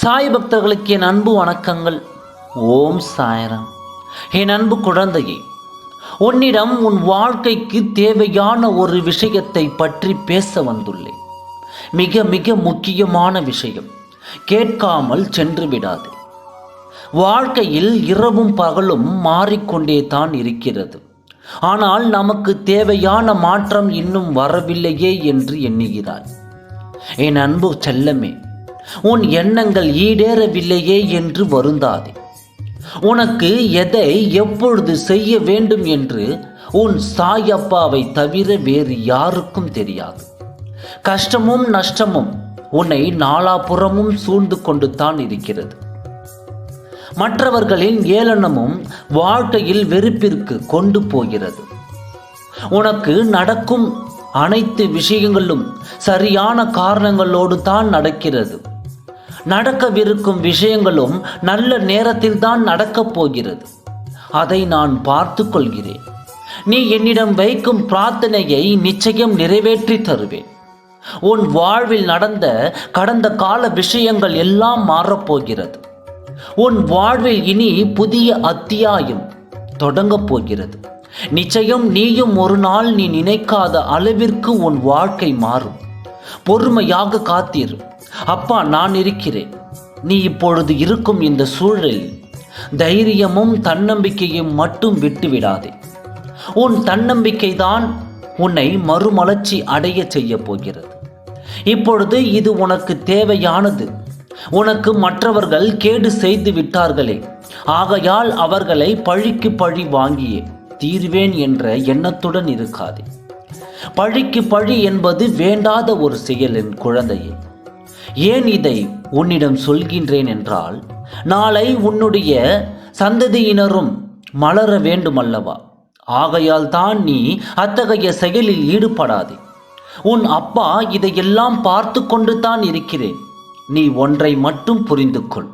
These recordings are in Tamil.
சாய் பக்தர்களுக்கு என் அன்பு வணக்கங்கள். ஓம் சாய்ராம். என் அன்பு குழந்தையே, உன்னிடம் உன் வாழ்க்கைக்கு தேவையான ஒரு விஷயத்தை பற்றி பேச வந்துள்ளேன். மிக மிக முக்கியமான விஷயம். கேட்காமல் சென்று விடாது. வாழ்க்கையில் இரவும் பகலும் மாறிக்கொண்டே தான் இருக்கிறது. ஆனால் நமக்கு தேவையான மாற்றம் இன்னும் வரவில்லையே என்று எண்ணுகிறாய். என் அன்பு செல்லமே, உன் எண்ணங்கள் ஈடேறவில்லையே என்று வருந்தாதே. உனக்கு எதை எப்பொழுது செய்ய வேண்டும் என்று உன் சாயப்பாவை தவிர வேறு யாருக்கும் தெரியாது. கஷ்டமும் நஷ்டமும் உன்னை நாலாபுறமும் சூழ்ந்து கொண்டு தான் இருக்கிறது. மற்றவர்களின் ஏளனமும் வாழ்க்கையில் வெறுப்பிற்கு கொண்டு போகிறது. உனக்கு நடக்கும் அனைத்து விஷயங்களும் சரியான காரணங்களோடு தான் நடக்கிறது. நடக்கவிருக்கும் விஷயங்களும் நல்ல நேரத்தில் தான் நடக்கப் போகிறது. அதை நான் பார்த்து கொள்கிறேன். நீ என்னிடம் வைக்கும் பிரார்த்தனையை நிச்சயம் நிறைவேற்றி தருவேன். உன் வாழ்வில் நடந்த கடந்த கால விஷயங்கள் எல்லாம் மாறப்போகிறது. உன் வாழ்வில் இனி புதிய அத்தியாயம் தொடங்கப் போகிறது. நிச்சயம் நீயும் ஒரு நாள் நீ நினைக்காத அளவிற்கு உன் வாழ்க்கை மாறும். பொறுமையாக காத்திரு. அப்பா, நான் இருக்கிறேன். நீ இப்பொழுது இருக்கும் இந்த சூழலில் தைரியமும் தன்னம்பிக்கையும் மட்டும் விட்டுவிடாதே. உன் தன்னம்பிக்கை தான் உன்னை மறுமலர்ச்சி அடைய செய்ய போகிறது. இப்பொழுது இது உனக்கு தேவையானது. உனக்கு மற்றவர்கள் கேடு செய்து விட்டார்களே, ஆகையால் அவர்களை பழிக்கு பழி வாங்கியே தீர்வேன் என்ற எண்ணத்துடன் இருக்காதே. பழிக்கு பழி என்பது வேண்டாத ஒரு செயல் என் குழந்தையே. ஏன் இதை உன்னிடம் சொல்கின்றேன் என்றால், நாளை உன்னுடைய சந்ததியினரும் மலர வேண்டுமல்லவா? ஆகையால் தான் நீ அத்தகைய செயலில் ஈடுபடாதே. உன் அப்பா இதையெல்லாம் பார்த்து கொண்டு தான் இருக்கிறேன். நீ ஒன்றை மட்டும் புரிந்து கொள்.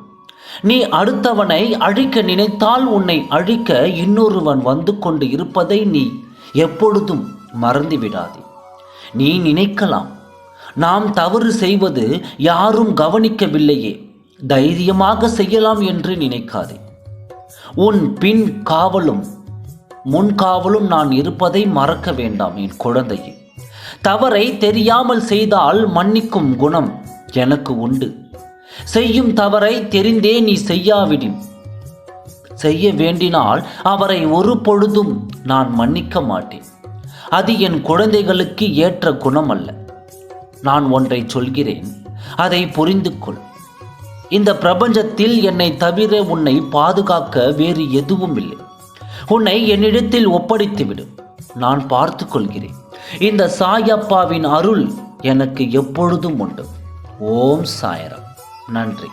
நீ அடுத்தவனை அழிக்க நினைத்தால் உன்னை அழிக்க இன்னொருவன் வந்து கொண்டு இருப்பதை நீ எப்பொழுதும் மறந்துவிடாதே. நீ நினைக்கலாம், நாம் தவறு செய்வது யாரும் கவனிக்கவில்லையே, தைரியமாக செய்யலாம் என்று நினைக்காதே. உன் பின் காவலும் முன் காவலும் நான் இருப்பதை மறக்க வேண்டாம் என் குழந்தையே. தவறை தெரியாமல் செய்தால் மன்னிக்கும் குணம் எனக்கு உண்டு. செய்யும் தவறை தெரிந்தே நீ செய்ய வேண்டினால் அவரை ஒரு பொழுதும் நான் மன்னிக்க மாட்டேன். அது என் குழந்தைகளுக்கு ஏற்ற குணம் அல்ல. நான் ஒன்றை சொல்கிறேன், அதை புரிந்து கொள். இந்த பிரபஞ்சத்தில் என்னை தவிர உன்னை பாதுகாக்க வேறு எதுவும் இல்லை. உன்னை என்னிடத்தில் ஒப்படைத்துவிடும். நான் பார்த்து கொள்கிறேன். இந்த சாயப்பாவின் அருள் எனக்கு எப்பொழுதும் உண்டு. ஓம் சாய்ராம். நன்றி.